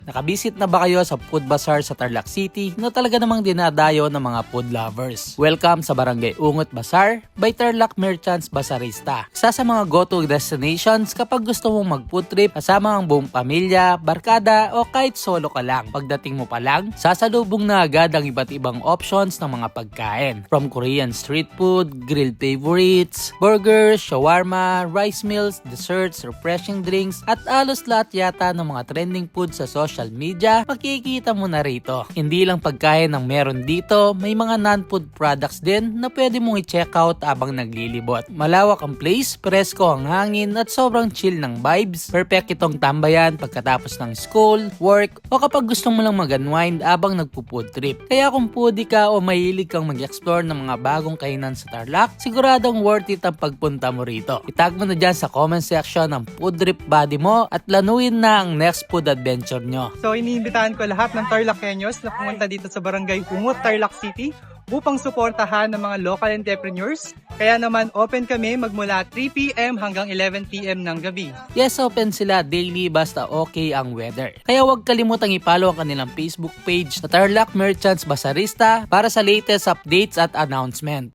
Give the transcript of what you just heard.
Nakabisit na ba kayo sa food bazaar sa Tarlac City na talaga namang dinadayo ng mga food lovers? Welcome sa Barangay Ungot Bazaar by Tarlac Merchants Bazarista. Isa sa mga go-to destinations kapag gusto mong mag-food trip kasama ang buong pamilya, barkada o kahit solo ka lang. Pagdating mo pa lang, sasalubong na agad ang iba't ibang options ng mga pagkain. From Korean street food, grilled favorites, burgers, shawarma, rice meals, desserts, refreshing drinks at alos lahat yata ng mga trending food sa social media, makikita mo na rito. Hindi lang pagkain ang meron dito, may mga non-food products din na pwede mong i-check out abang naglilibot. Malawak ang place, presko ang hangin at sobrang chill ng vibes. Perfect itong tambayan pagkatapos ng school, work o kapag gusto mo lang mag-unwind abang nagpo-food trip. Kaya kung foodie ka o mahilig kang mag-explore ng mga bagong kainan sa Tarlac, siguradong worth it ang pagpunta mo rito. Itag mo na dyan sa comment section ang food trip body mo at lanuin na ang next food adventure nyo. So iniimbitahan ko lahat ng Tarlaceños na pumunta dito sa Barangay Ungot, Tarlac City upang suportahan ng mga local entrepreneurs. Kaya naman open kami magmula 3 PM hanggang 11 PM ng gabi. Yes, open sila daily basta okay ang weather. Kaya huwag kalimutang i-follow ang kanilang Facebook page na Tarlac Merchants Bazarista para sa latest updates at announcement.